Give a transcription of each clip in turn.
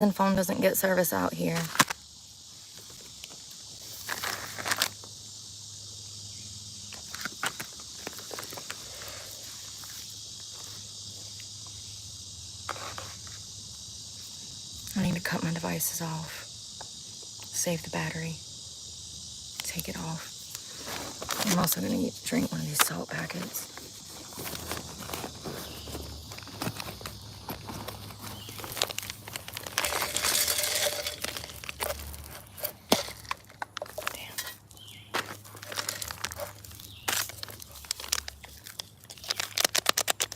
And phone doesn't get service out here. I need to cut my devices off. Save the battery. Take it off. I'm also going to drink one of these salt packets.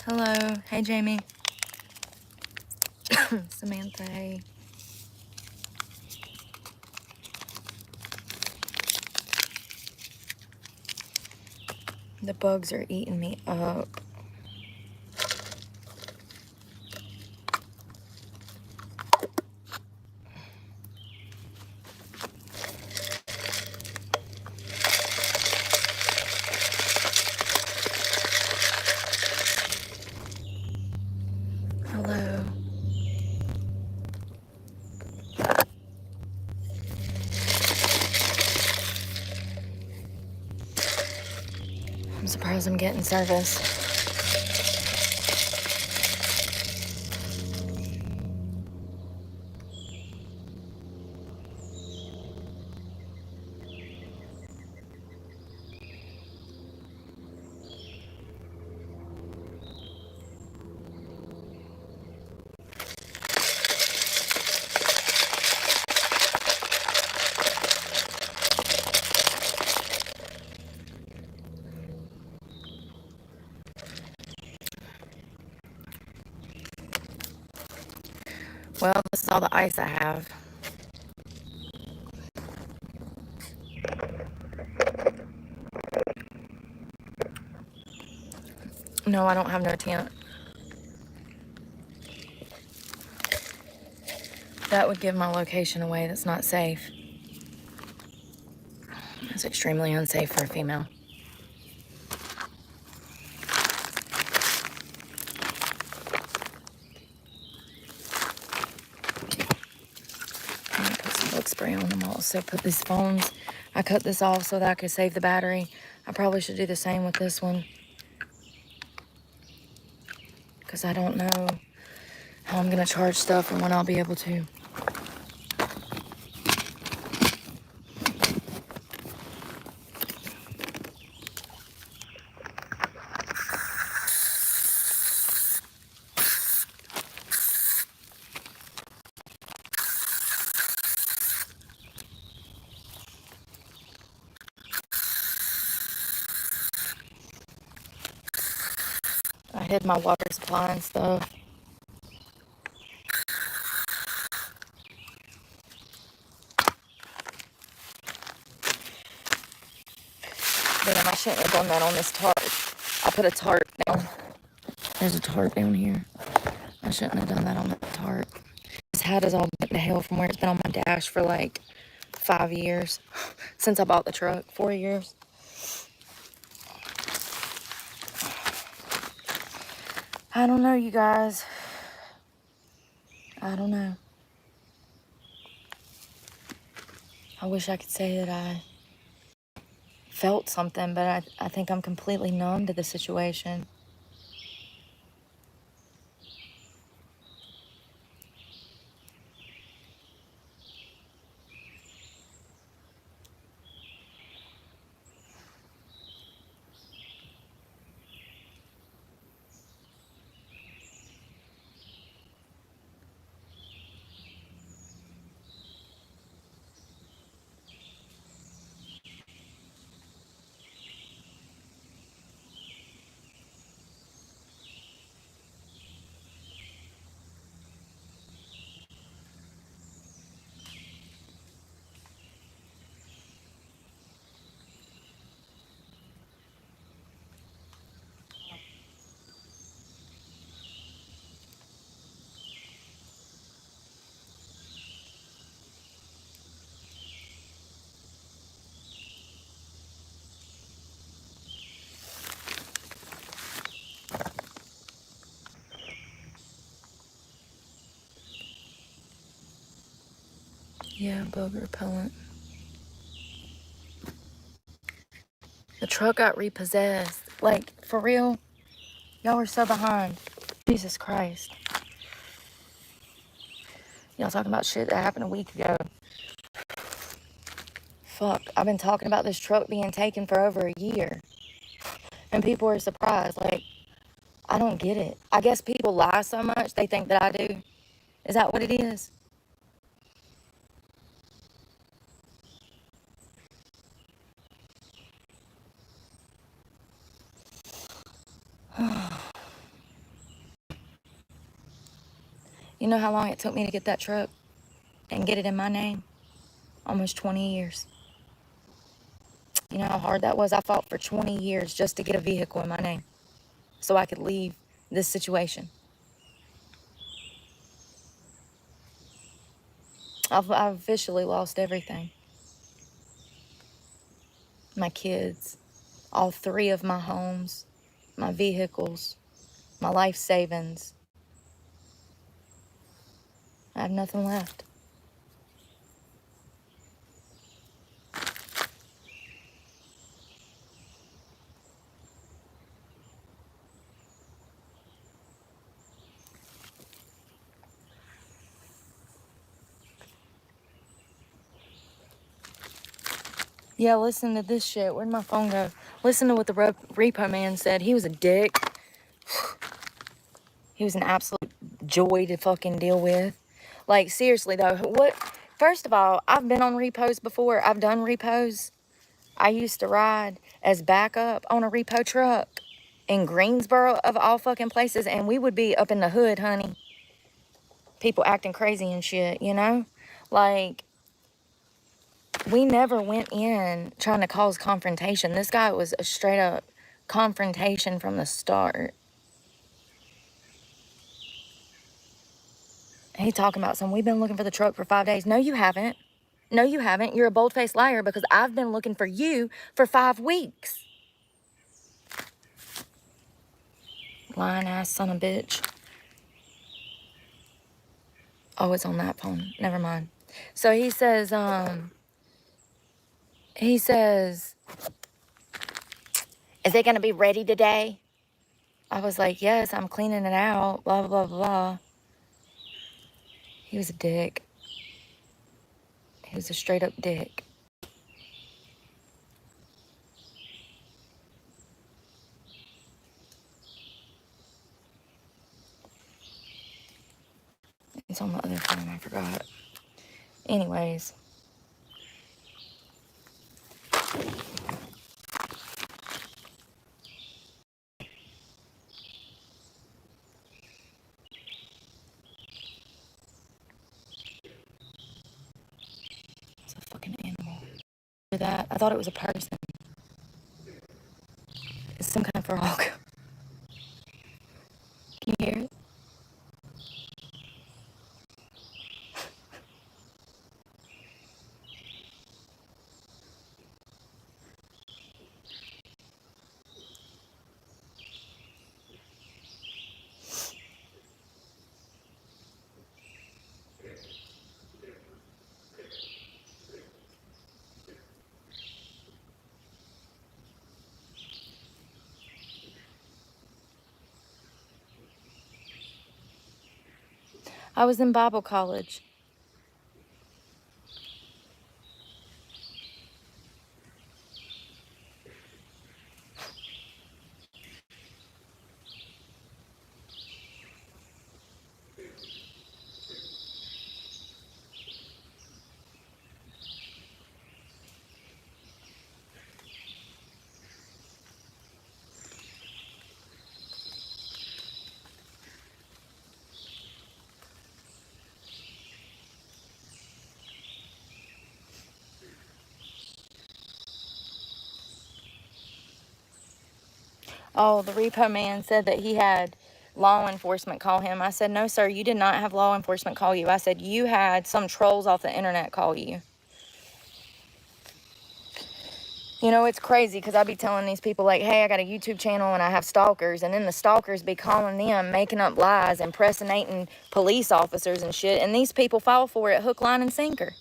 Hello. Hey, Jamie. Samantha, hey. The bugs are eating me up. Hello. I'm surprised I'm getting service. Well, this is all the ice I have. No, I don't have no tent. That would give my location away. That's not safe. It's extremely unsafe for a female. I'm gonna put some bug spray on them. Also put these phones. I cut this off so that I could save the battery. I probably should do the same with this one, because I don't know how I'm gonna charge stuff and when I'll be able to. I hid my water supply and stuff. Damn, I shouldn't have done that on this tarp. I put a tarp down. There's a tarp down here. I shouldn't have done that on the tarp. This hat is all bent to hell from where it's been on my dash for like 5 years. Since I bought the truck, 4 years. I don't know, you guys. I don't know. I wish I could say that I felt something, but I think I'm completely numb to the situation. Yeah, bug repellent. The truck got repossessed. Like, for real? Y'all are so behind. Jesus Christ. Y'all talking about shit that happened a week ago. Fuck, I've been talking about this truck being taken for over a year. And people are surprised. Like, I don't get it. I guess people lie so much, they think that I do. Is that what it is? You know how long it took me to get that truck and get it in my name? Almost 20 years. You know how hard that was? I fought for 20 years just to get a vehicle in my name so I could leave this situation. I've officially lost everything. My kids, all 3 of my homes, my vehicles, my life savings. I have nothing left. Yeah, listen to this shit. Where'd my phone go? Listen to what the repo man said. He was a dick. He was an absolute joy to fucking deal with. Like, seriously, though, what... First of all, I've been on repos before. I've done repos. I used to ride as backup on a repo truck in Greensboro, of all fucking places, and we would be up in the hood, honey. People acting crazy and shit, you know? Like, we never went in trying to cause confrontation. This guy was a straight up confrontation from the start. He talking about we've been looking for the truck for 5 days. No, you haven't. No, you haven't. You're a bold-faced liar because I've been looking for you for 5 weeks. Lying ass son of a bitch. Oh, it's on that phone. Never mind. So he says, is it going to be ready today? I was like, yes, I'm cleaning it out, blah, blah, blah, blah. He was a dick. He was a straight up dick. It's on the other phone, I forgot. Anyways. It's a fucking animal. That, I thought it was a person. It's some kind of frog. Can you hear it? I was in Bible college. Oh, the repo man said that he had law enforcement call him. I said, no, sir, you did not have law enforcement call you. I said, you had some trolls off the internet call you. You know, it's crazy because I be telling these people, like, hey, I got a YouTube channel and I have stalkers. And then the stalkers be calling them, making up lies, impersonating police officers and shit. And these people fall for it hook, line, and sinker.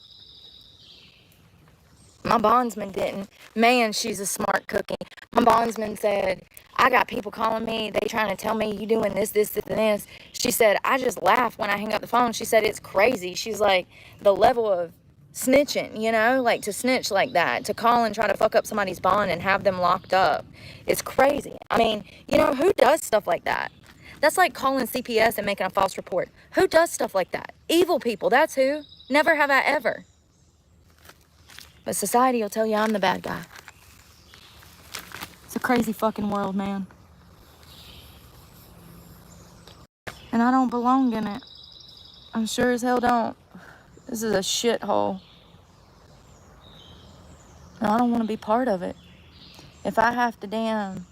My bondsman didn't. Man, she's a smart cookie. My bondsman said, I got people calling me. They trying to tell me you doing this, this, and this. She said, I just laugh when I hang up the phone. She said, it's crazy. She's like, the level of snitching, you know, like to snitch like that, to call and try to fuck up somebody's bond and have them locked up. It's crazy. I mean, you know, who does stuff like that? That's like calling CPS and making a false report. Who does stuff like that? Evil people, that's who. Never have I ever. But society will tell you I'm the bad guy. It's a crazy fucking world, man. And I don't belong in it. I sure as hell don't. This is a shithole. And I don't want to be part of it. If I have to damn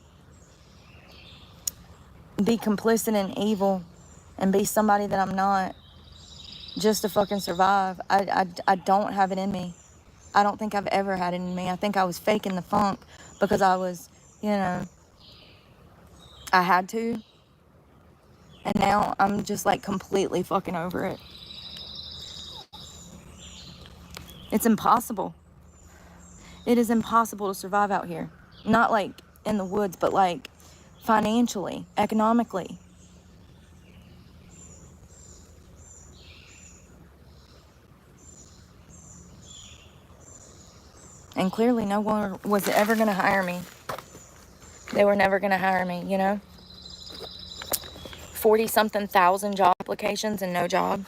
be complicit in evil and be somebody that I'm not just to fucking survive, I don't have it in me. I don't think I've ever had it in me. I think I was faking the funk because I was, you know, I had to. And now I'm just like completely fucking over it. It's impossible. It is impossible to survive out here. Not like in the woods, but like financially, economically. And clearly no one was ever going to hire me. They were never going to hire me, you know? 40-something thousand job applications and no job.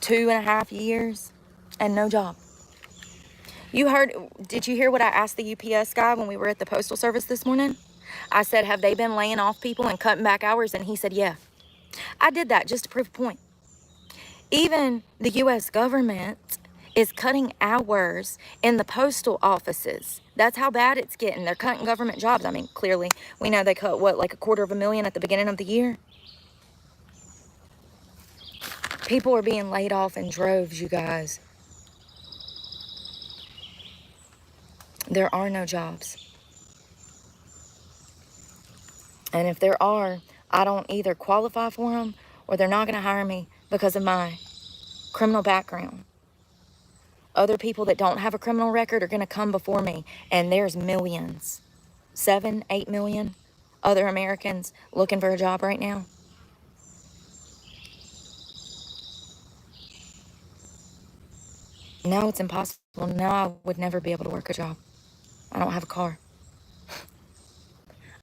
2.5 years and no job. Did you hear what I asked the UPS guy when we were at the Postal Service this morning? I said, have they been laying off people and cutting back hours? And he said, yeah. I did that just to prove a point. Even the U.S. government is cutting hours in the postal offices. That's how bad it's getting. They're cutting government jobs. I mean, clearly, we know they cut, what, like 250,000 at the beginning of the year? People are being laid off in droves, you guys. There are no jobs. And if there are, I don't either qualify for them or they're not going to hire me because of my criminal background. Other people that don't have a criminal record are going to come before me, and there's millions, 7, 8 million other Americans looking for a job right now. Now it's impossible. Now I would never be able to work a job. I don't have a car.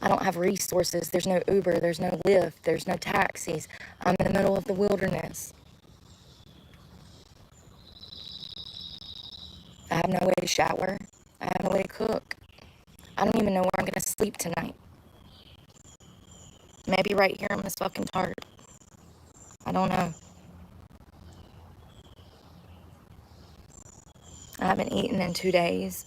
I don't have resources. There's no Uber. There's no Lyft. There's no taxis. I'm in the middle of the wilderness. I have no way to shower. I have no way to cook. I don't even know where I'm going to sleep tonight. Maybe right here on this fucking tarp. I don't know. I haven't eaten in 2 days.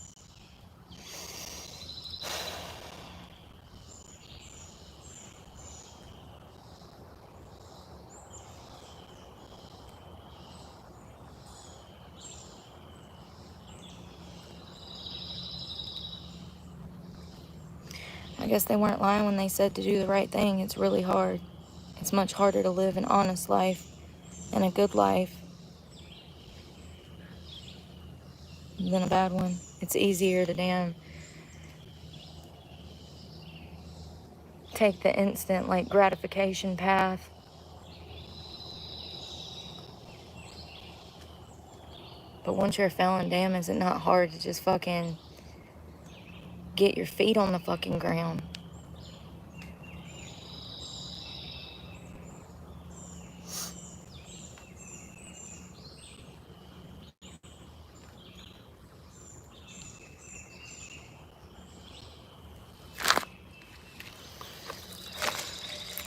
I guess they weren't lying when they said to do the right thing. It's really hard. It's much harder to live an honest life and a good life than a bad one. It's easier to damn take the instant, like, gratification path. But once you're a felon, damn, is it not hard to just fucking get your feet on the fucking ground?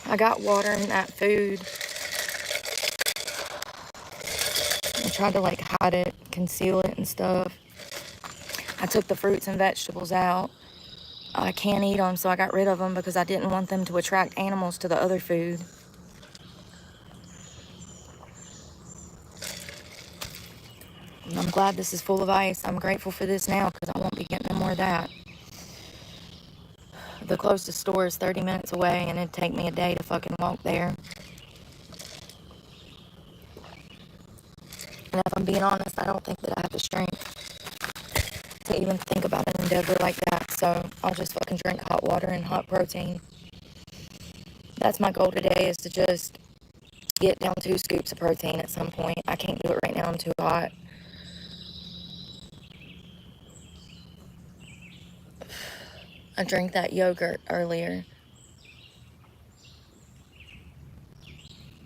I got water in that food. I tried to, like, hide it, conceal it and stuff. I took the fruits and vegetables out. I can't eat them, so I got rid of them because I didn't want them to attract animals to the other food. And I'm glad this is full of ice. I'm grateful for this now because I won't be getting no more of that. The closest store is 30 minutes away, and it'd take me a day to fucking walk there. And if I'm being honest, I don't think that I have the strength to even think about an endeavor like that. So I'll just fucking drink hot water and hot protein. That's my goal today, is to just get down 2 scoops of protein at some point. I can't do it right now. I'm too hot. I drank that yogurt earlier.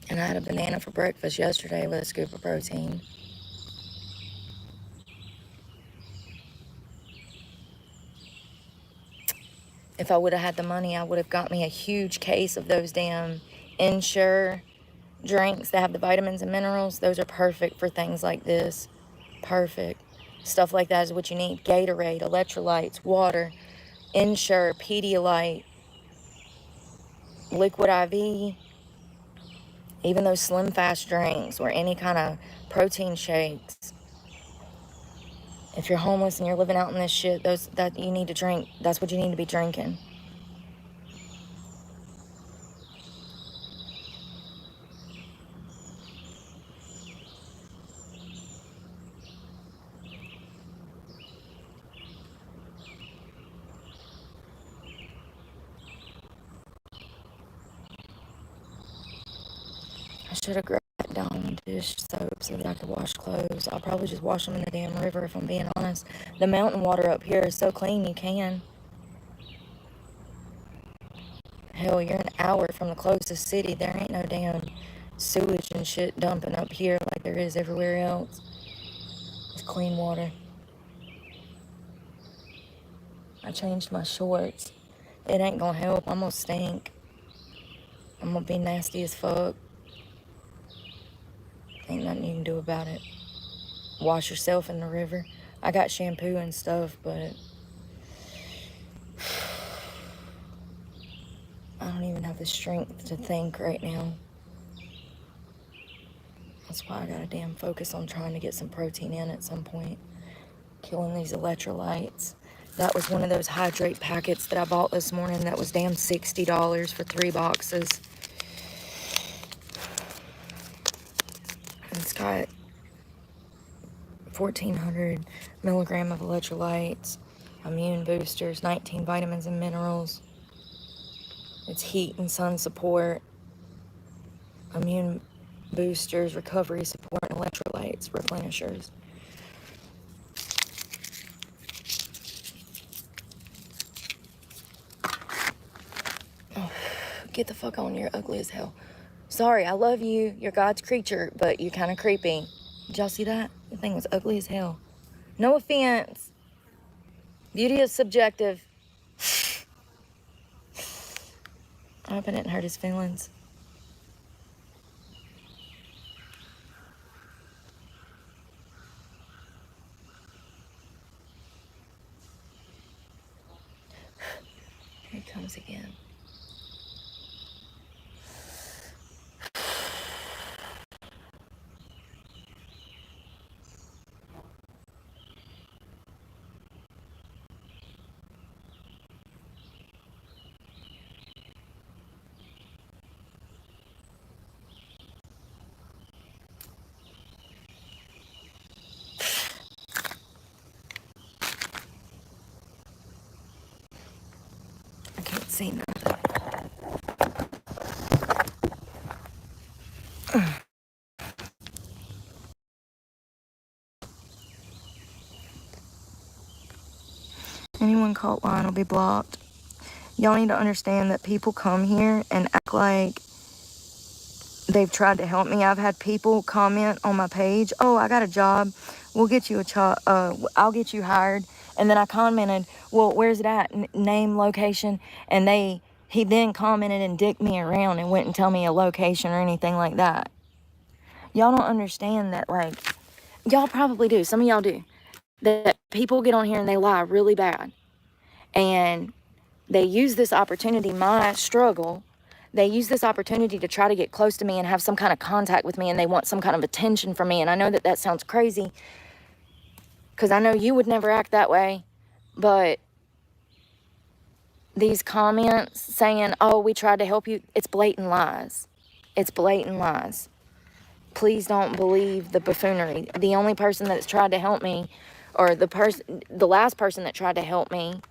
And I had a banana for breakfast yesterday with a scoop of protein. If I would have had the money, I would have got me a huge case of those damn Ensure drinks that have the vitamins and minerals. Those are perfect for things like this. Perfect. Stuff like that is what you need. Gatorade, electrolytes, water, Ensure, Pedialyte, Liquid IV, even those Slim Fast drinks or any kind of protein shakes. If you're homeless and you're living out in this shit, that you need to drink, that's what you need to be drinking. I should have grabbed down dish soap so that I could wash clothes. I'll probably just wash them in the damn river, if I'm being honest. The mountain water up here is so clean you can. Hell, you're an hour from the closest city. There ain't no damn sewage and shit dumping up here like there is everywhere else. It's clean water. I changed my shorts. It ain't gonna help. I'm gonna stink. I'm gonna be nasty as fuck. Ain't nothing you can do about it. Wash yourself in the river. I got shampoo and stuff, but I don't even have the strength to think right now. That's why I gotta damn focus on trying to get some protein in at some point. Killing these electrolytes. That was one of those hydrate packets that I bought this morning that was damn $60 for 3 boxes. And it's got 1,400 milligram of electrolytes, immune boosters, 19 vitamins and minerals. It's heat and sun support, immune boosters, recovery support, and electrolytes, replenishers. Oh, get the fuck on, you're ugly as hell. Sorry, I love you, you're God's creature, but you're kind of creepy. Did y'all see that? The thing was ugly as hell. No offense. Beauty is subjective. I hope I didn't hurt his feelings. Here he comes again. I can't see nothing. Anyone caught line will be blocked. Y'all need to understand that people come here and act like they've tried to help me. I've had people comment on my page, "Oh, I got a job. We'll get you I'll get you hired." And then I commented, "Well, where's it at? Name, location." And he then commented and dicked me around and wouldn't tell me a location or anything like that. Y'all don't understand that, like, y'all probably do. Some of y'all do. That people get on here and they lie really bad. And they use this opportunity, my struggle, they use this opportunity to try to get close to me and have some kind of contact with me, and they want some kind of attention from me. And I know that sounds crazy, because I know you would never act that way, but these comments saying, "Oh, we tried to help you," it's blatant lies. It's blatant lies. Please don't believe the buffoonery. The only person that's tried to help me or the last person that tried to help me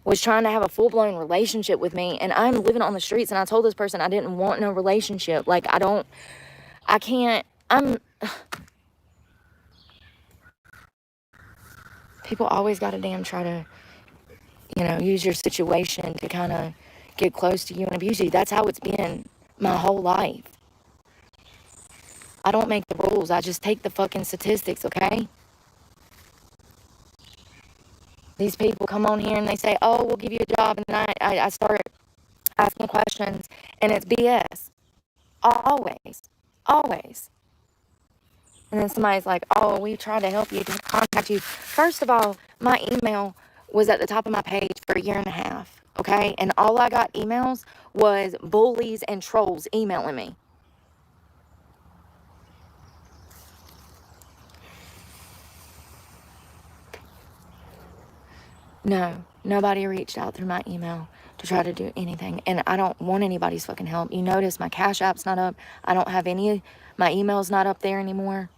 was trying to have a full-blown relationship with me, and I'm living on the streets, and I told this person I didn't want no relationship. Like, people always gotta damn try to, use your situation to kind of get close to you and abuse you. That's how it's been my whole life. I don't make the rules. I just take the fucking statistics, okay? These people come on here and they say, oh, we'll give you a job. And then I start asking questions, and it's BS. Always. Always. And then somebody's like, oh, we tried to help you, to contact you. First of all, my email was at the top of my page for a year and a half, okay? And all I got emails was bullies and trolls emailing me. No, nobody reached out through my email to try to do anything. And I don't want anybody's fucking help. You notice my Cash App's not up. I don't have my email's not up there anymore.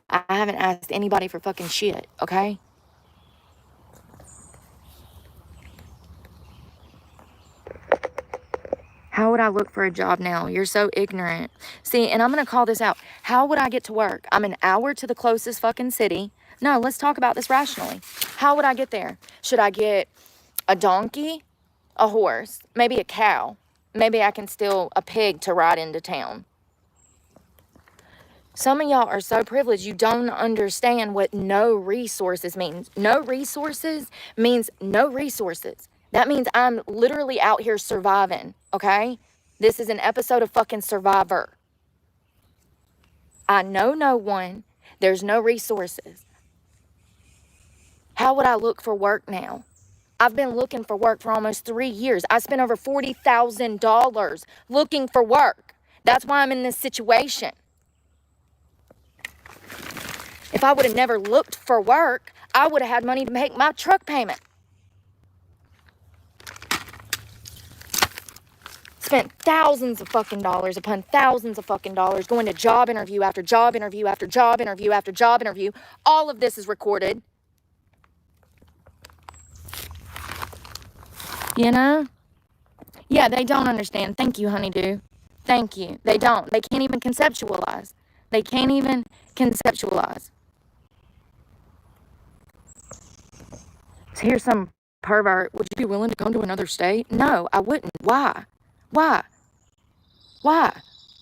I haven't asked anybody for fucking shit, okay? How would I look for a job now? You're so ignorant. See, and I'm going to call this out. How would I get to work? I'm an hour to the closest fucking city. No, let's talk about this rationally. How would I get there? Should I get a donkey, a horse, maybe a cow? Maybe I can steal a pig to ride into town. Some of y'all are so privileged, you don't understand what no resources means. No resources means no resources. That means I'm literally out here surviving, okay? This is an episode of fucking Survivor. I know no one. There's no resources. How would I look for work now? I've been looking for work for almost 3 years. I spent over $40,000 looking for work. That's why I'm in this situation. If I would have never looked for work, I would have had money to make my truck payment. Spent thousands of fucking dollars upon thousands of fucking dollars going to job interview after job interview after job interview after job interview. All of this is recorded. You know? Yeah, they don't understand. Thank you, honeydew. Thank you. They don't. They can't even conceptualize. They can't even conceptualize. So here's some pervert. Would you be willing to come to another state? No, I wouldn't. Why? Why? Why?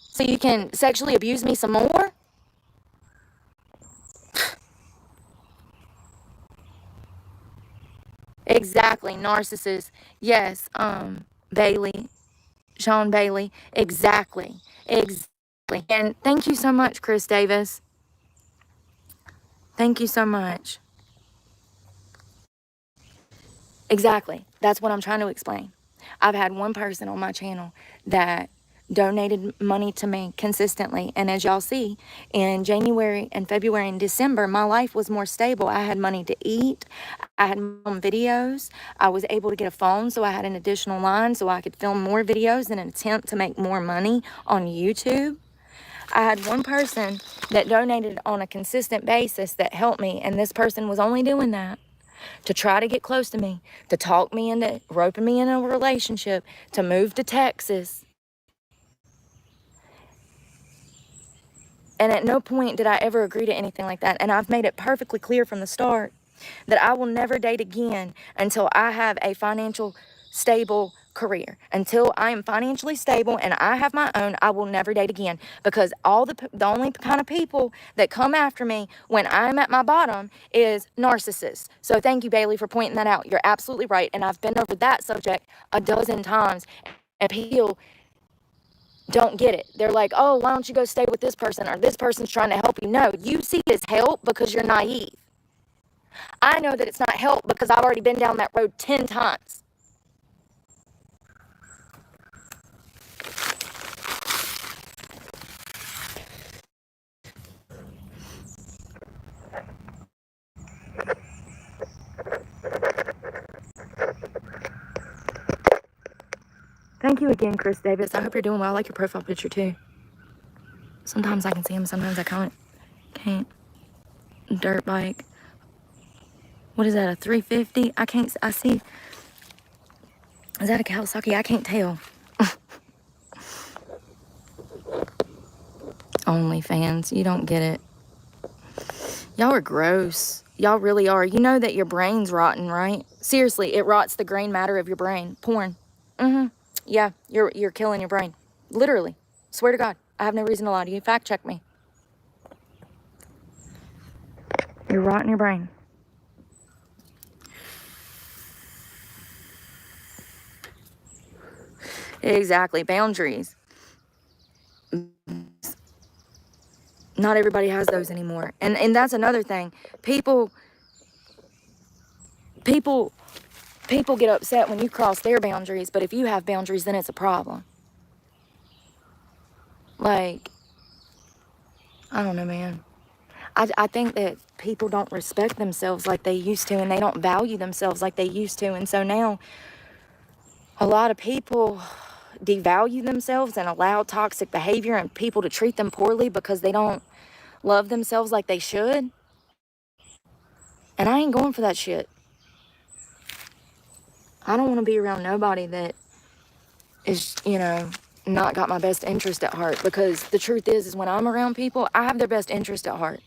So you can sexually abuse me some more? Exactly. Narcissist. Yes. Bailey. Sean Bailey. Exactly. Exactly. And thank you so much, Chris Davis. Thank you so much. Exactly. That's what I'm trying to explain. I've had one person on my channel that donated money to me consistently. And as y'all see, in January and February and December, my life was more stable. I had money to eat. I had videos. I was able to get a phone, so I had an additional line so I could film more videos in an attempt to make more money on YouTube. I had one person that donated on a consistent basis that helped me, and this person was only doing that to try to get close to me, to talk me into roping me into a relationship, to move to Texas. And at no point did I ever agree to anything like that. And I've made it perfectly clear from the start that I will never date again until I have a financial stable career. Until I am financially stable and I have my own, I will never date again. Because the only kind of people that come after me when I'm at my bottom is narcissists. So thank you, Bailey, for pointing that out. You're absolutely right. And I've been over that subject a dozen times. And people don't get it. They're like, oh, why don't you go stay with this person? Or this person's trying to help you. No, you see it as help because you're naive. I know that it's not help because I've already been down that road 10 times. Thank you again, Chris Davis. I hope you're doing well. I like your profile picture too. Sometimes I can see him, sometimes I can't. dirt bike. What is that, a 350? I see. Is that a Kawasaki? I can't tell. OnlyFans. You don't get it. Y'all are gross. Y'all really are. You know that your brain's rotten, right? Seriously, it rots the grain matter of your brain. Porn. Yeah, you're killing your brain. Literally. Swear to God. I have no reason to lie to you. Fact check me. You're rotting your brain. Exactly. Boundaries. Not everybody has those anymore. And that's another thing. People get upset when you cross their boundaries, but if you have boundaries, then it's a problem. Like, I don't know, man. I think that people don't respect themselves like they used to, and they don't value themselves like they used to. And so now a lot of people devalue themselves and allow toxic behavior and people to treat them poorly because they don't love themselves like they should. And I ain't going for that shit. I don't want to be around nobody that is, not got my best interest at heart, because the truth is when I'm around people, I have their best interest at heart.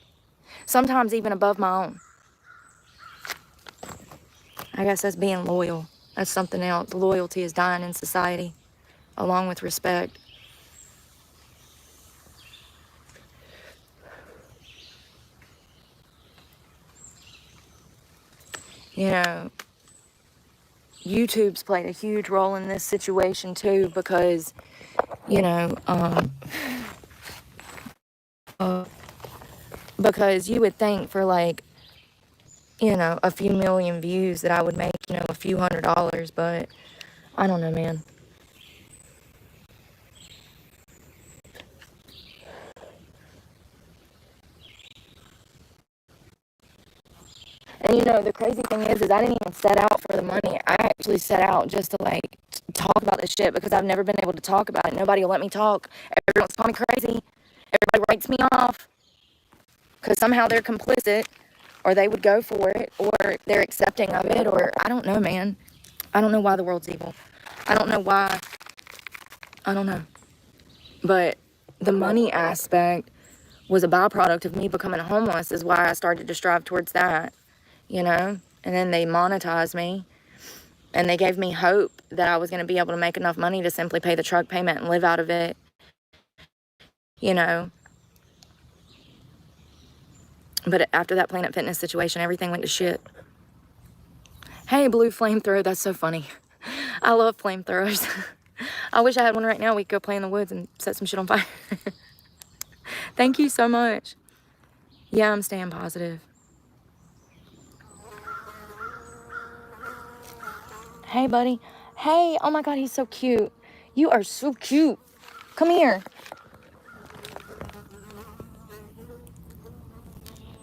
Sometimes even above my own. I guess that's being loyal. That's something else. Loyalty is dying in society, along with respect. YouTube's played a huge role in this situation too, because, because you would think for like, a few million views that I would make, a few $100s, but I don't know, man. And the crazy thing is I didn't even set out for the money. I actually set out just to like talk about this shit, because I've never been able to talk about it. Nobody will let me talk. Everyone's calling me crazy. Everybody writes me off because somehow they're complicit, or they would go for it, or they're accepting of it, or I don't know, man. I don't know why the world's evil. I don't know why. I don't know. But the money aspect was a byproduct of me becoming homeless, is why I started to strive towards that, And then they monetized me, and they gave me hope that I was going to be able to make enough money to simply pay the truck payment and live out of it, But after that Planet Fitness situation, everything went to shit. Hey, blue flamethrower, that's so funny. I love flamethrowers. I wish I had one right now. We could go play in the woods and set some shit on fire. Thank you so much. Yeah, I'm staying positive. Hey, buddy. Hey, oh my God, he's so cute. You are so cute. Come here.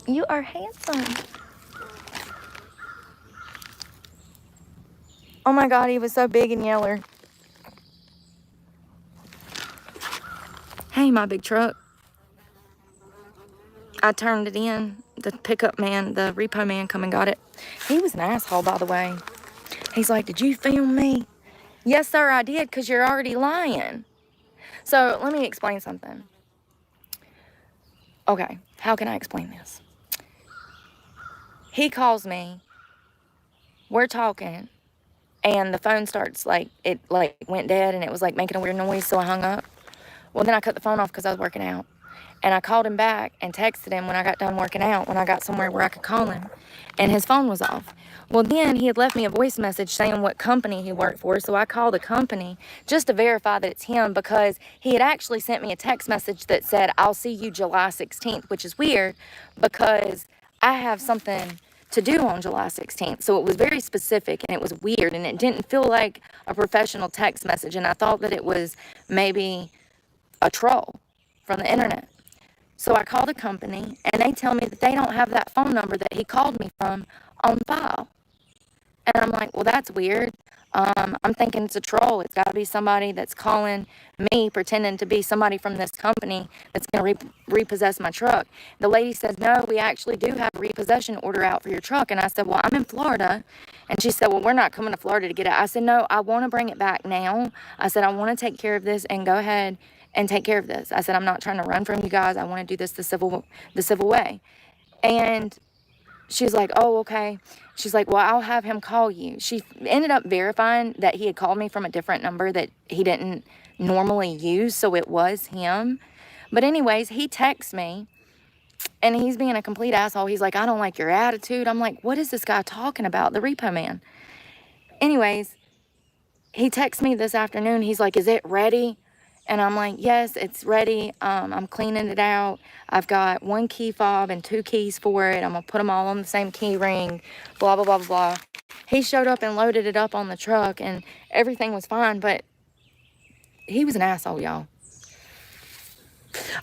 You are handsome. Oh my God, he was so big and yeller. Hey, my big truck. I turned it in. The pickup man, the repo man come and got it. He was an asshole, by the way. He's like, did you film me? Yes, sir, I did, because you're already lying. So let me explain something. Okay, how can I explain this? He calls me. We're talking. And the phone starts, it went dead, and it was, making a weird noise, so I hung up. Well, then I cut the phone off because I was working out. And I called him back and texted him when I got done working out, when I got somewhere where I could call him. And his phone was off. Well, then he had left me a voice message saying what company he worked for. So I called the company just to verify that it's him, because he had actually sent me a text message that said, I'll see you July 16th, which is weird because I have something to do on July 16th. So it was very specific, and it was weird, and it didn't feel like a professional text message. And I thought that it was maybe a troll from the internet. So I called the company, and they tell me that they don't have that phone number that he called me from on file. And I'm like, well, that's weird. I'm thinking it's a troll. It's got to be somebody that's calling me, pretending to be somebody from this company that's going to repossess my truck. The lady said, no, we actually do have a repossession order out for your truck. And I said, well, I'm in Florida. And she said, well, we're not coming to Florida to get it. I said, no, I want to bring it back now. I said, I want to take care of this and go ahead and take care of this. I said, I'm not trying to run from you guys. I want to do this the civil way. And she's like, oh, okay. She's like, well, I'll have him call you. She ended up verifying that he had called me from a different number that he didn't normally use, so it was him. But anyways, he texts me, and he's being a complete asshole. He's like, I don't like your attitude. I'm like, what is this guy talking about? The repo man. Anyways, he texts me this afternoon. He's like, is it ready? And I'm like, yes, it's ready. I'm cleaning it out. I've got 1 key fob and 2 keys for it. I'm going to put them all on the same key ring, blah, blah, blah, blah, blah. He showed up and loaded it up on the truck, and everything was fine, but he was an asshole, y'all.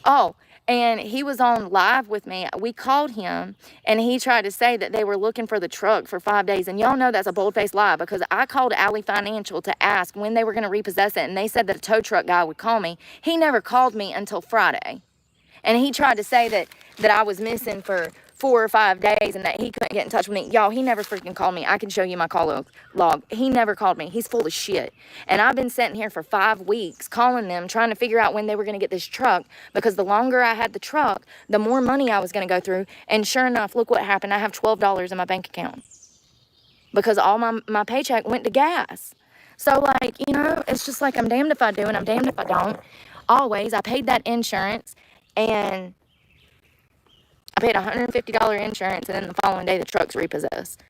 Oh, and he was on live with me. We called him, and he tried to say that they were looking for the truck for 5 days. And y'all know that's a bold-faced lie, because I called Alley Financial to ask when they were going to repossess it, and they said that a tow truck guy would call me. He never called me until Friday. And he tried to say that I was missing for 4 or 5 days and that he couldn't get in touch with me. Y'all, he never freaking called me. I can show you my call log. He never called me. He's full of shit. And I've been sitting here for 5 weeks calling them, trying to figure out when they were going to get this truck, because the longer I had the truck, the more money I was going to go through. And sure enough, look what happened. I have $12 in my bank account because all my paycheck went to gas. So, like, you know, it's just like I'm damned if I do and I'm damned if I don't. Always, I paid that insurance, and I paid $150 insurance, and then the following day the truck's repossessed.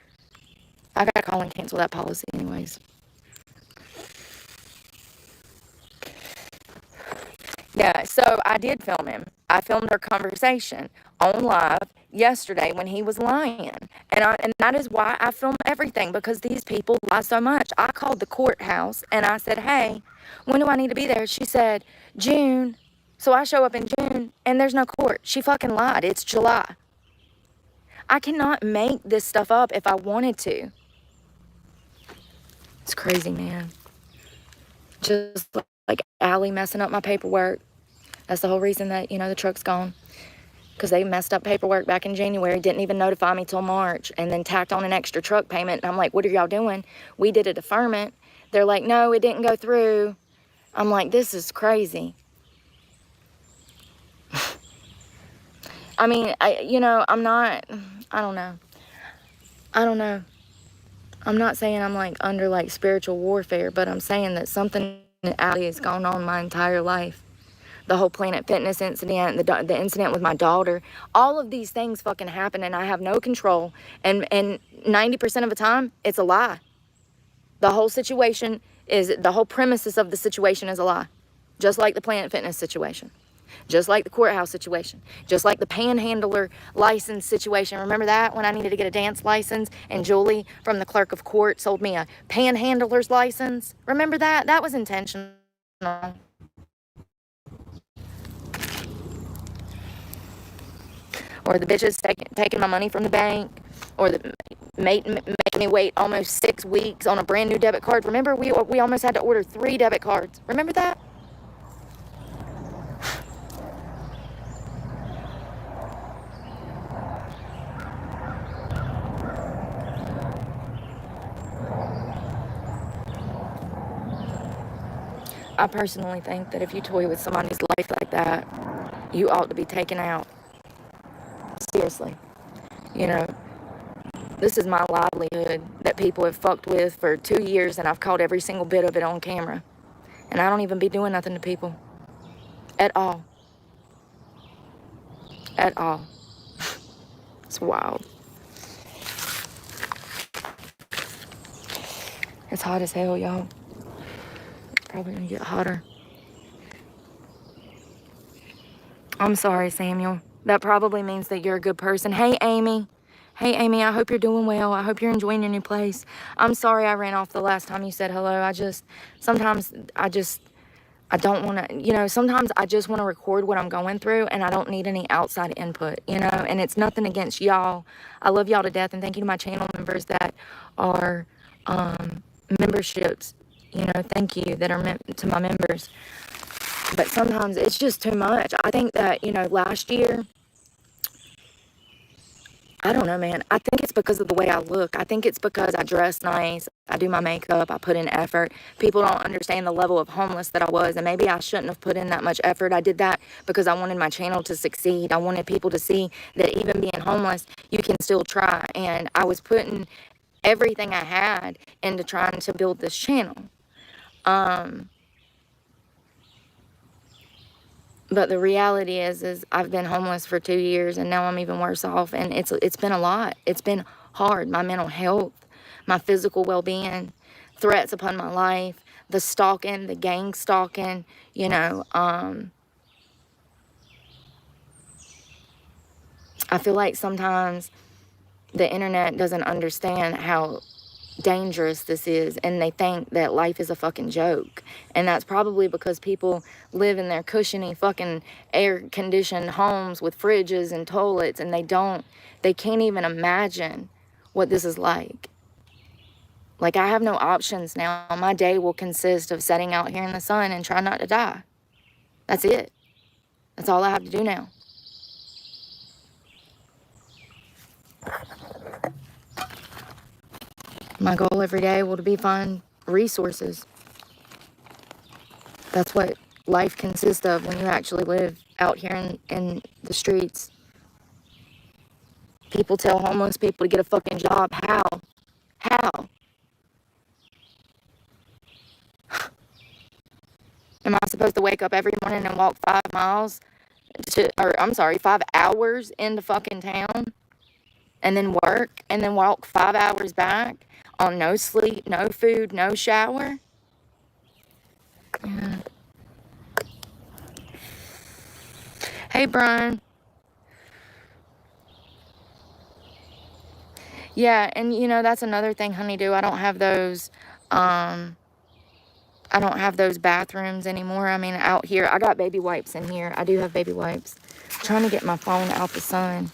I gotta call and cancel that policy anyways. Yeah, so I did film him. I filmed our conversation on live yesterday when he was lying. And that is why I film everything, because these people lie so much. I called the courthouse and I said, hey, when do I need to be there? She said, June. So I show up in June and there's no court. She fucking lied. It's July. I cannot make this stuff up if I wanted to. It's crazy, man. Just like Allie messing up my paperwork. That's the whole reason that, you know, the truck's gone. Because they messed up paperwork back in January, didn't even notify me till March, and then tacked on an extra truck payment. And I'm like, what are y'all doing? We did a deferment. They're like, no, it didn't go through. I'm like, this is crazy. I mean, I'm not, I don't know. I'm not saying I'm like under like spiritual warfare, but I'm saying that something has gone on my entire life. The whole Planet Fitness incident, the incident with my daughter, all of these things fucking happen and I have no control. And 90% of the time, it's a lie. The whole situation the whole premises of the situation is a lie. Just like the Planet Fitness situation. Just like the courthouse situation. Just like the panhandler license situation. Remember that? When I needed to get a dance license and Julie from the clerk of court sold me a panhandler's license. Remember that? That was intentional. Or the bitches taking my money from the bank, or making me wait almost 6 weeks on a brand new debit card. Remember, we almost had to order 3 debit cards. Remember that? I personally think that if you toy with somebody's life like that, you ought to be taken out. Seriously. You know, this is my livelihood that people have fucked with for 2 years, and I've caught every single bit of it on camera. And I don't even be doing nothing to people. At all. At all. It's wild. It's hot as hell, y'all. It's probably gonna get hotter. I'm sorry, Samuel. That probably means that you're a good person. Hey, Amy. Hey, Amy, I hope you're doing well. I hope you're enjoying your new place. I'm sorry I ran off the last time you said hello. Sometimes I don't want to, sometimes I just want to record what I'm going through, and I don't need any outside input, and it's nothing against y'all. I love y'all to death, and thank you to my channel members that are memberships, you know, thank you, that are meant to my members. But sometimes it's just too much. I think that, you know, last year, I don't know, man. I think it's because of the way I look. I think it's because I dress nice. I do my makeup. I put in effort. People don't understand the level of homeless that I was. And maybe I shouldn't have put in that much effort. I did that because I wanted my channel to succeed. I wanted people to see that even being homeless, you can still try. And I was putting everything I had into trying to build this channel. But the reality is I've been homeless for 2 years, and now I'm even worse off. And it's been a lot. It's been hard. My mental health, my physical well-being, threats upon my life, the stalking, the gang stalking, you know. I feel like sometimes the internet doesn't understand how dangerous this is, and they think that life is a fucking joke. And that's probably because people live in their cushiony fucking air-conditioned homes with fridges and toilets, and they can't even imagine what this is like. Like, I have no options now. My day will consist of sitting out here in the sun and trying not to die. That's it. That's all I have to do now. My goal every day will be to find resources. That's what life consists of when you actually live out here in the streets. People tell homeless people to get a fucking job. How? How? Am I supposed to wake up every morning and walk 5 miles or I'm sorry, 5 hours into fucking town and then work and then walk 5 hours back on no sleep, no food, no shower? Yeah. Hey, Brian. Yeah, and you know, that's another thing, honeydew. I don't have those bathrooms anymore. I mean, out here, I got baby wipes in here. I do have baby wipes. I'm trying to get my phone out the sun.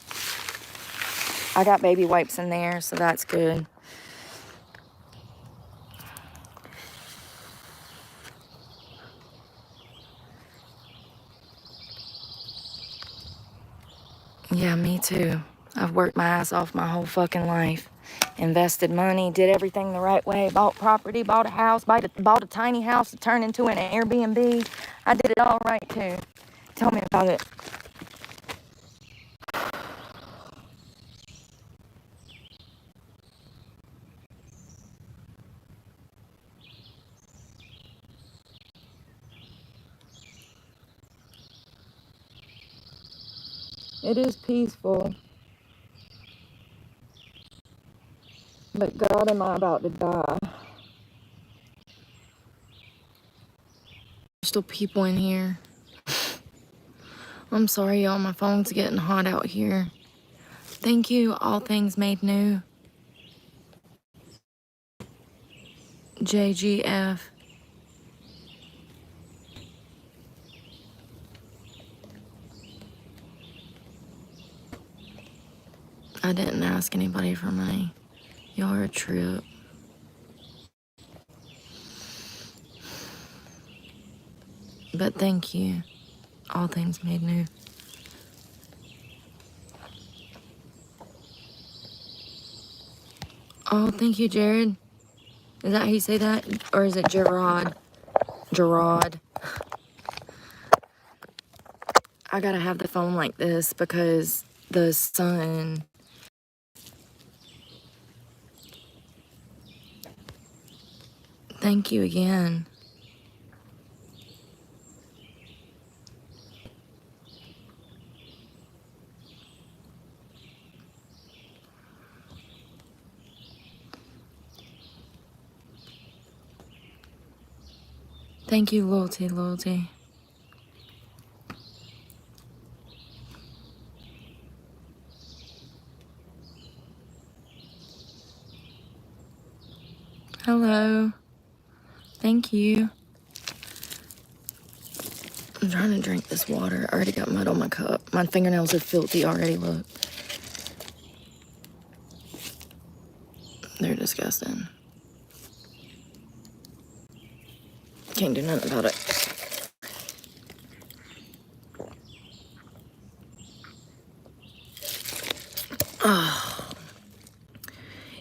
I got baby wipes in there, so that's good. Yeah, me too. I've worked my ass off my whole fucking life. Invested money, did everything the right way, bought property, bought a house, bought a tiny house to turn into an Airbnb. I did it all right too. Tell me about it. It is peaceful. But God, am I about to die. There's still people in here. I'm sorry, y'all. My phone's getting hot out here. Thank you, All Things Made New. JGF. I didn't ask anybody for money. Y'all are a trip. But thank you. All Things Made New. Oh, thank you, Jared. Is that how you say that? Or is it Gerard? Gerard. I gotta have the phone like this because the sun. Thank you again. Thank you, Loyalty. Hello. Thank you. I'm trying to drink this water. I already got mud on my cup. My fingernails are filthy already, look. They're disgusting. Can't do nothing about it.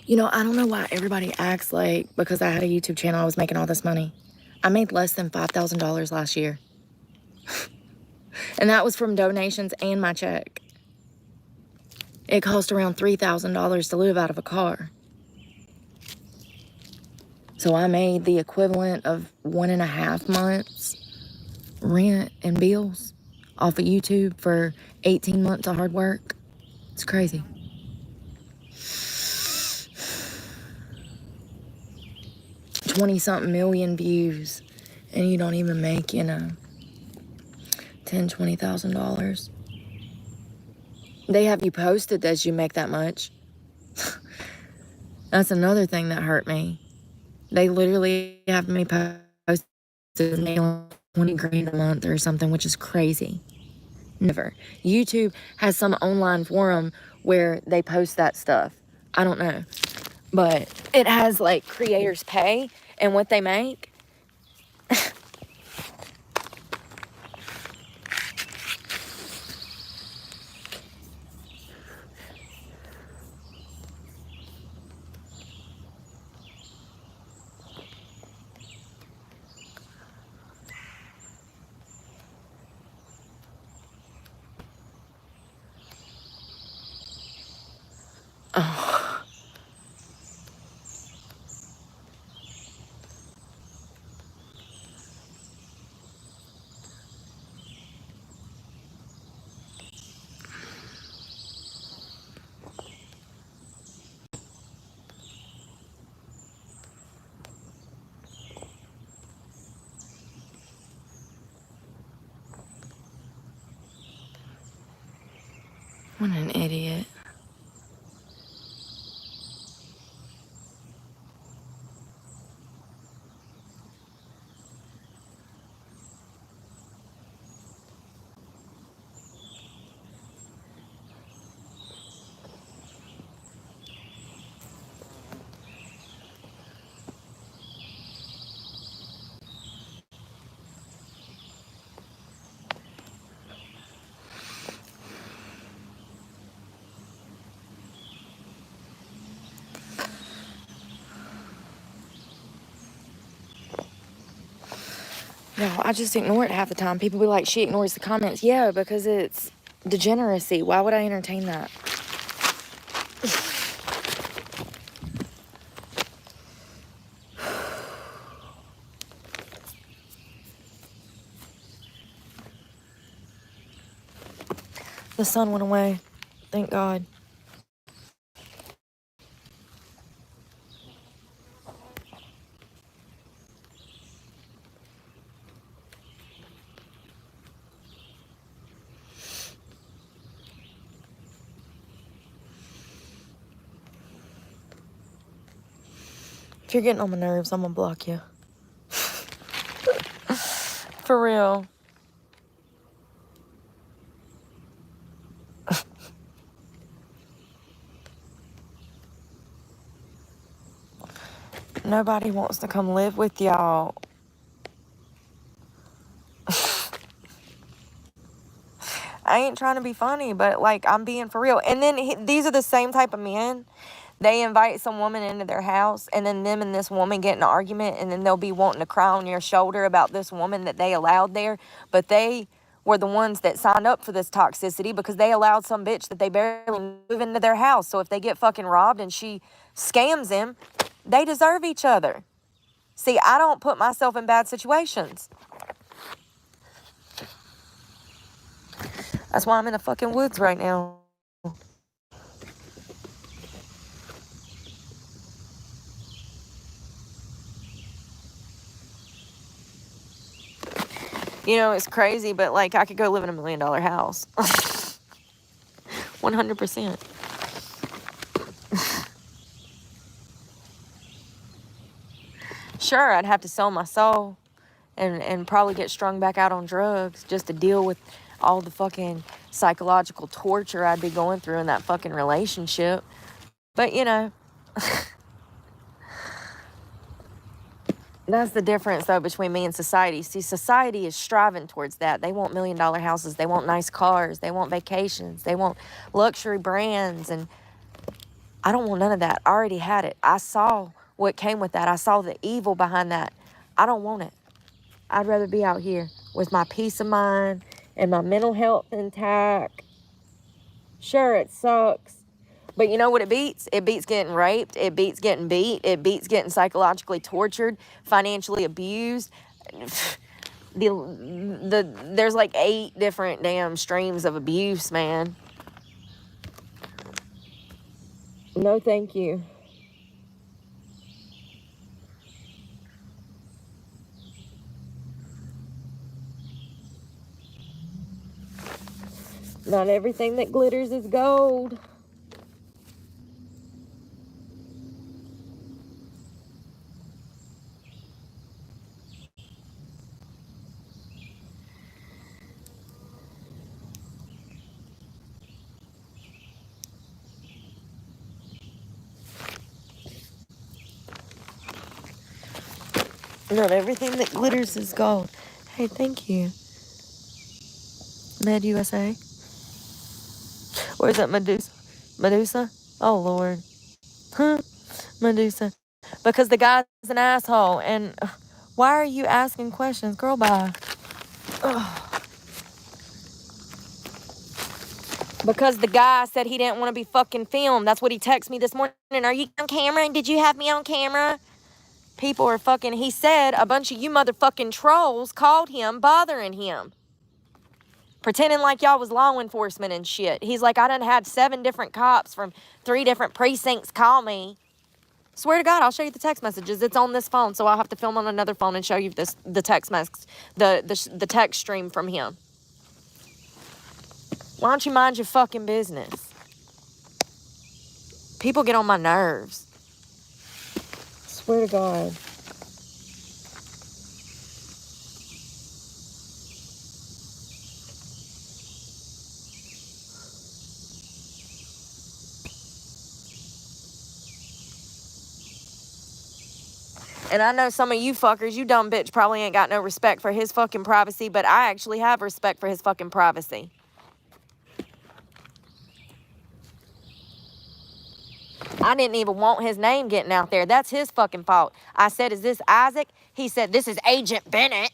You know, I don't know why everybody acts like because I had a YouTube channel I was making all this money. I made less than $5,000 last year. And that was from donations and my check. It cost around $3,000 to live out of a car. So I made the equivalent of 1.5 months rent and bills off of YouTube for 18 months of hard work. It's crazy. 20-something million views, and you don't even make, you know, $10,000, $20,000. They have you posted as you make that much. That's another thing that hurt me. They literally have me posted making 20 grand a month or something, which is crazy. Never. YouTube has some online forum where they post that stuff. I don't know. But it has like creators pay and what they make. Oh. What an idiot. No, I just ignore it half the time. People be like, she ignores the comments. Yeah, because it's degeneracy. Why would I entertain that? The sun went away. Thank God. If you're getting on my nerves, I'm gonna block you. For real. Nobody wants to come live with y'all. I ain't trying to be funny, but like I'm being for real. And then these are the same type of men. They invite some woman into their house, and then them and this woman get in an argument, and then they'll be wanting to cry on your shoulder about this woman that they allowed there. But they were the ones that signed up for this toxicity because they allowed some bitch that they barely move into their house. So if they get fucking robbed and she scams them, they deserve each other. See, I don't put myself in bad situations. That's why I'm in the fucking woods right now. You know, it's crazy, but like I could go live in $1 million house. 100%. Sure, I'd have to sell my soul and probably get strung back out on drugs just to deal with all the fucking psychological torture I'd be going through in that fucking relationship. But, you know, That's the difference, though, between me and society. See, society is striving towards that. They want $1 million houses. They want nice cars. They want vacations. They want luxury brands. And I don't want none of that. I already had it. I saw what came with that. I saw the evil behind that. I don't want it. I'd rather be out here with my peace of mind and my mental health intact. Sure, it sucks. But you know what it beats? It beats getting raped. It beats getting beat. It beats getting psychologically tortured, financially abused. There's like 8 different damn streams of abuse, man. No, thank you. Not everything that glitters is gold. Not everything that glitters is gold. Hey, thank you. Med USA. Or is that Medusa? Medusa? Oh, Lord. Huh? Medusa. Because the guy's an asshole. And why are you asking questions? Girl, bye. Ugh. Because the guy said he didn't want to be fucking filmed. That's what he texted me this morning. Are you on camera? Did you have me on camera? People are fucking... He said a bunch of you motherfucking trolls called him, bothering him. Pretending like y'all was law enforcement and shit. He's like, I done had 7 different cops from 3 different precincts call me. Swear to God, I'll show you the text messages. It's on this phone, so I'll have to film on another phone and show you the text messages, the text stream from him. Why don't you mind your fucking business? People get on my nerves. Swear to God. And I know some of you fuckers, you dumb bitch, probably ain't got no respect for his fucking privacy, but I actually have respect for his fucking privacy. I didn't even want his name getting out there. That's his fucking fault. I said, is this Isaac? He said, this is Agent Bennett.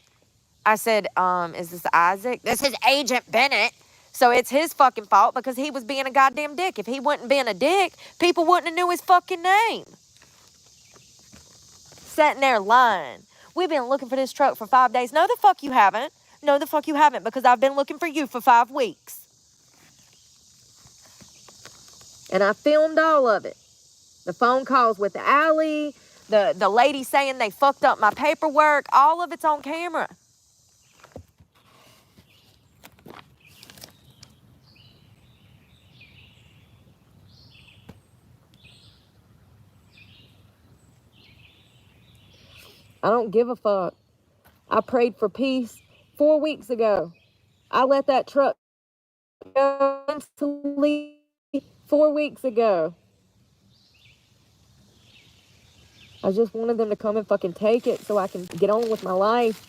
I said, is this Isaac? This is Agent Bennett. So it's his fucking fault because he was being a goddamn dick. If he wasn't being a dick, people wouldn't have knew his fucking name. Sitting there lying. We've been looking for this truck for 5 days. No, the fuck you haven't. No, the fuck you haven't, because I've been looking for you for 5 weeks. And I filmed all of it. The phone calls with Allie, the lady saying they fucked up my paperwork. All of it's on camera. I don't give a fuck. I prayed for peace 4 weeks ago. I let that truck go mentally 4 weeks ago. I just wanted them to come and fucking take it so I can get on with my life.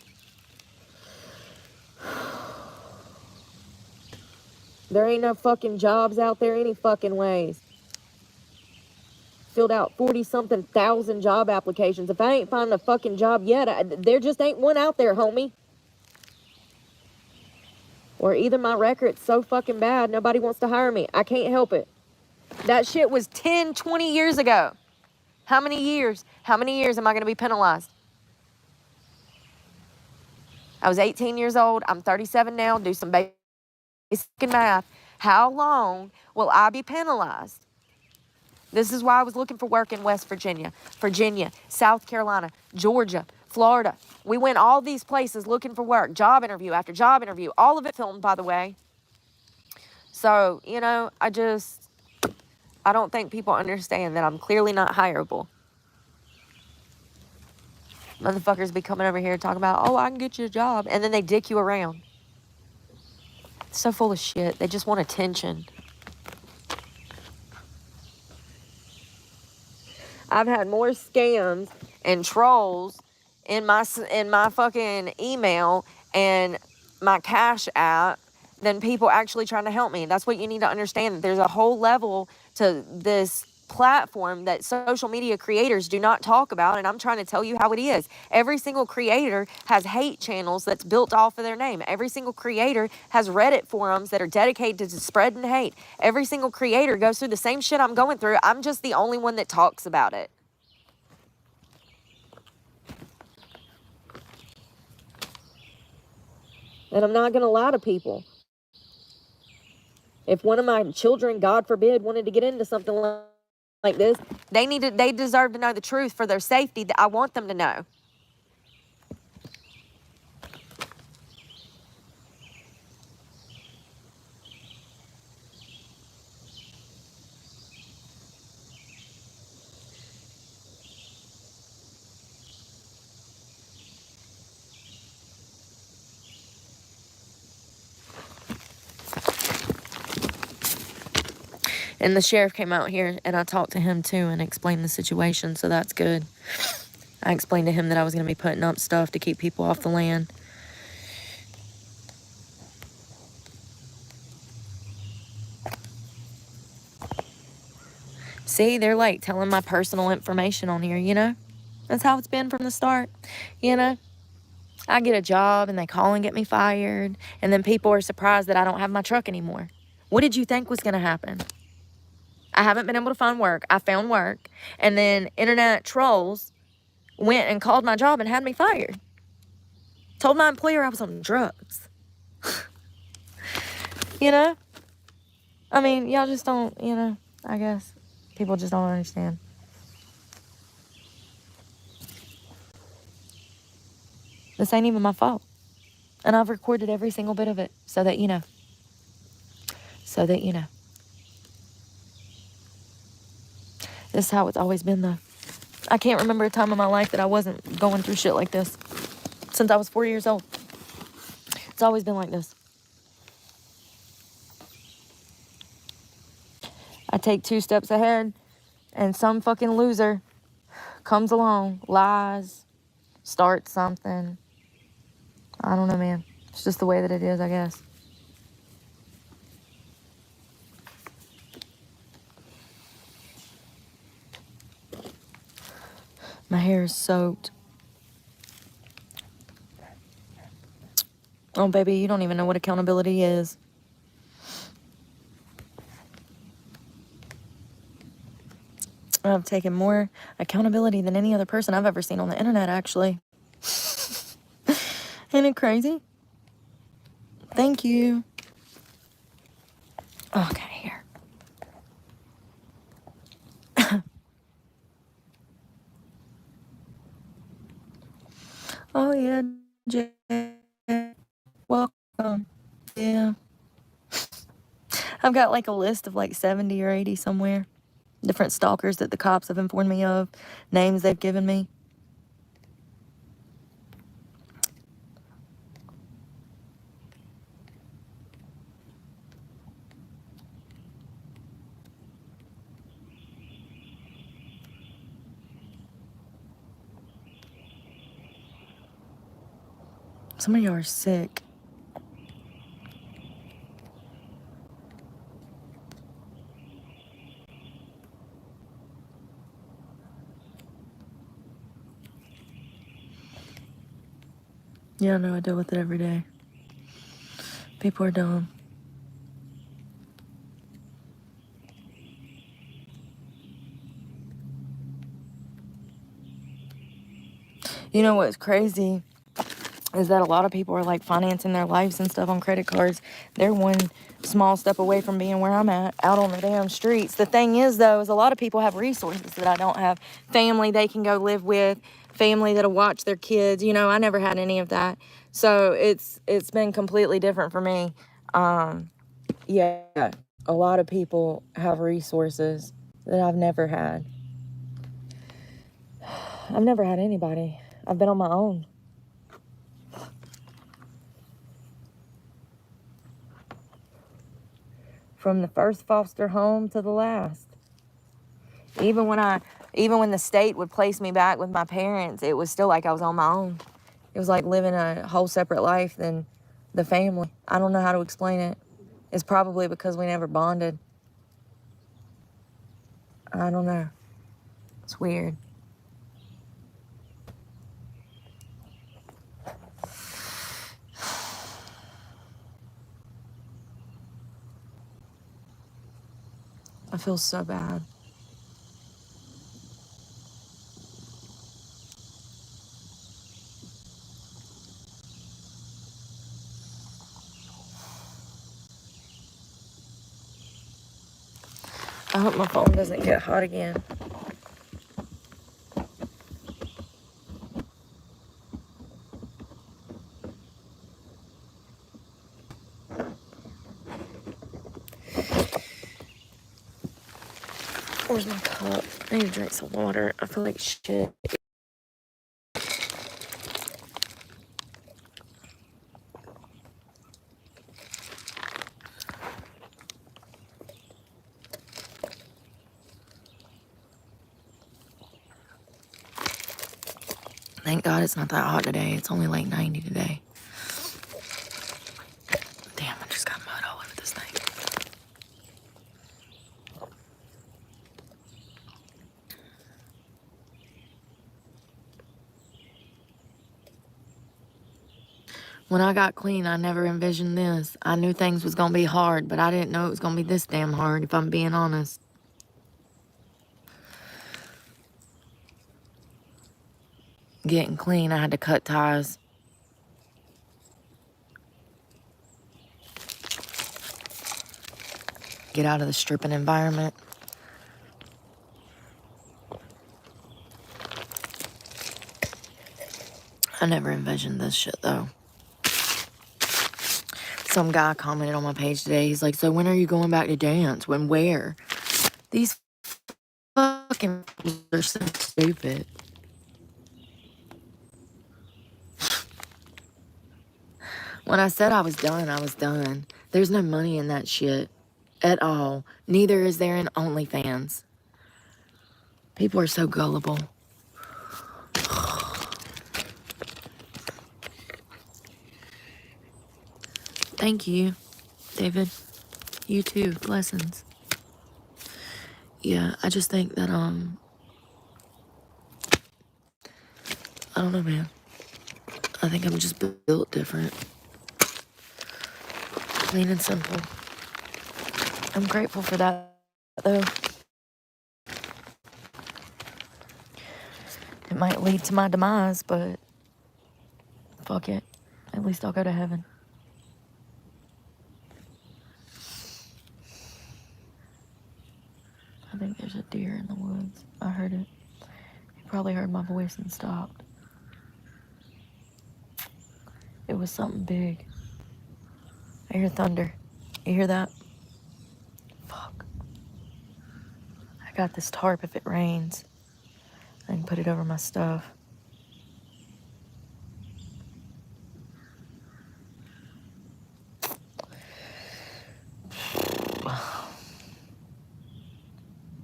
There ain't no fucking jobs out there any fucking ways. Filled out 40-something thousand job applications. If I ain't finding a fucking job yet, there just ain't one out there, homie. Or either my record's so fucking bad, nobody wants to hire me. I can't help it. That shit was 10, 20 years ago. How many years? How many years am I going to be penalized? I was 18 years old. I'm 37 now. Do some basic math. How long will I be penalized? This is why I was looking for work in West Virginia, South Carolina, Georgia, Florida. We went all these places looking for work, job interview after job interview, all of it filmed, by the way. So, you know, I don't think people understand that I'm clearly not hireable. Motherfuckers be coming over here talking about, oh, I can get you a job. And then they dick you around. So full of shit. They just want attention. I've had more scams and trolls in my fucking email and my Cash App than people actually trying to help me. That's what you need to understand. There's a whole level to this platform that social media creators do not talk about, and I'm trying to tell you how it is. Every single creator has hate channels that's built off of their name. Every single creator has Reddit forums that are dedicated to spreading hate. Every single creator goes through the same shit I'm going through. I'm just the only one that talks about it. And I'm not going to lie to people. If one of my children, God forbid, wanted to get into something like this, they deserve to know the truth for their safety. That I want them to know. And the sheriff came out here, and I talked to him too and explained the situation, so that's good. I explained to him that I was going to be putting up stuff to keep people off the land. See, they're like telling my personal information on here, you know? That's how it's been from the start, you know? I get a job and they call and get me fired, and then people are surprised that I don't have my truck anymore. What did you think was going to happen? I haven't been able to find work. I found work, and then internet trolls went and called my job and had me fired. Told my employer I was on drugs. You know? I mean, y'all just don't, you know, I guess. People just don't understand. This ain't even my fault. And I've recorded every single bit of it so that you know. So that you know. This is how it's always been, though. I can't remember a time in my life that I wasn't going through shit like this. Since I was 4 years old. It's always been like this. I take 2 steps ahead, and some fucking loser comes along, lies, starts something. I don't know, man. It's just the way that it is, I guess. My hair is soaked. Oh, baby, you don't even know what accountability is. I've taken more accountability than any other person I've ever seen on the internet, actually. Ain't it crazy? Thank you. Okay, here. Oh, yeah, Jay. Welcome. Yeah. I've got like a list of like 70 or 80 somewhere. Different stalkers that the cops have informed me of. Names they've given me. Some of you are sick. Yeah, I know, I deal with it every day. People are dumb. You know what's crazy is that a lot of people are like financing their lives and stuff on credit cards. They're one small step away from being where I'm at, out on the damn streets. The thing is, though, is a lot of people have resources that I don't have. Family they can go live with, family that'll watch their kids. You know, I never had any of that. So it's been completely different for me. Yeah, a lot of people have resources that I've never had. I've never had anybody. I've been on my own. From the first foster home to the last. Even when the state would place me back with my parents, it was still like I was on my own. It was like living a whole separate life than the family. I don't know how to explain it. It's probably because we never bonded. I don't know. It's weird. I feel so bad. I hope my phone doesn't get hot again. Where's my cup? I need to drink some water. I feel like shit. Thank God it's not that hot today. It's only like 90 today. Damn, I just got mud all over this thing. When I got clean, I never envisioned this. I knew things was going to be hard, but I didn't know it was going to be this damn hard, if I'm being honest. Getting clean, I had to cut ties. Get out of the stripping environment. I never envisioned this shit, though. Some guy commented on my page today. He's like, so when are you going back to dance? When, where? These fucking people are so stupid. When I said I was done, I was done. There's no money in that shit at all. Neither is there in OnlyFans. People are so gullible. Thank you, David. You too. Blessings. Yeah, I just think that, I don't know, man. I think I'm just built different. Plain and simple. I'm grateful for that, though. It might lead to my demise, but fuck it. At least I'll go to heaven. I think there's a deer in the woods. I heard it. He probably heard my voice and stopped. It was something big. I hear thunder. You hear that? Fuck. I got this tarp if it rains. I can put it over my stuff.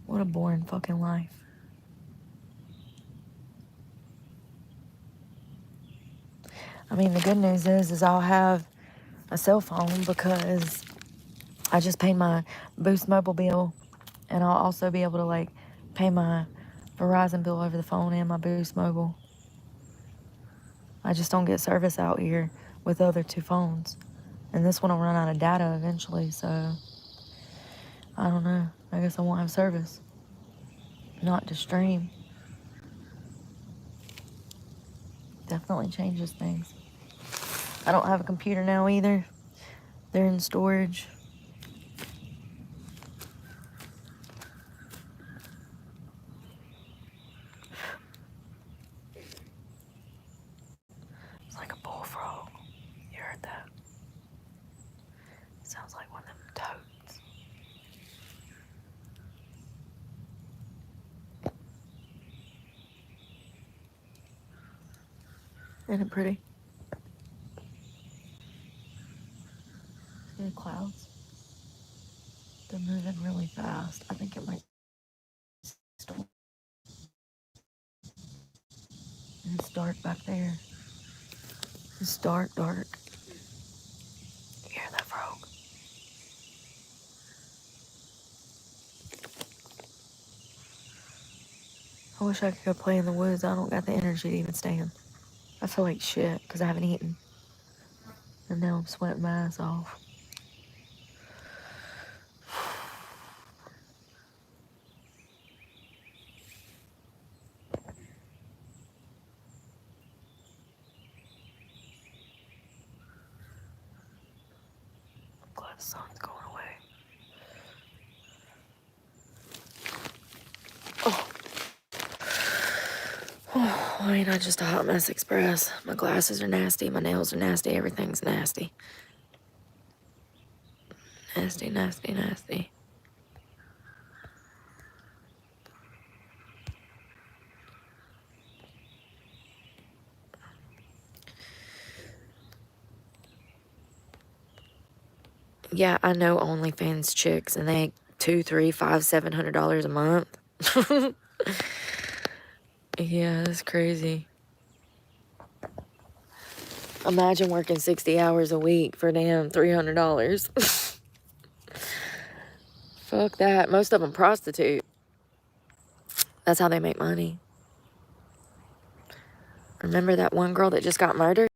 What a boring fucking life. I mean, the good news is I'll have a cell phone because I just paid my Boost Mobile bill, and I'll also be able to like pay my Verizon bill over the phone and my Boost Mobile. I just don't get service out here with the other two phones, and this one will run out of data eventually, so I don't know. I guess I won't have service. Not to stream. Definitely changes things. I don't have a computer now either. They're in storage. It's like a bullfrog. You heard that? It sounds like one of them toads. Isn't it pretty? See the clouds? They're moving really fast. I think it might start It's dark back there. It's dark, dark. You hear that frog? I wish I could go play in the woods. I don't got the energy to even stand. I feel like shit because I haven't eaten. And now I'm sweating my ass off. I'm glad the sun's going away. Oh, ain't I just a hot mess express? My glasses are nasty, my nails are nasty, everything's nasty. Nasty, nasty, nasty. Yeah, I know OnlyFans chicks, and they $200, $300, $500, $700 a month. Yeah, that's crazy. Imagine working 60 hours a week for damn $300. Fuck that. Most of them prostitute. That's how they make money. Remember that one girl that just got murdered?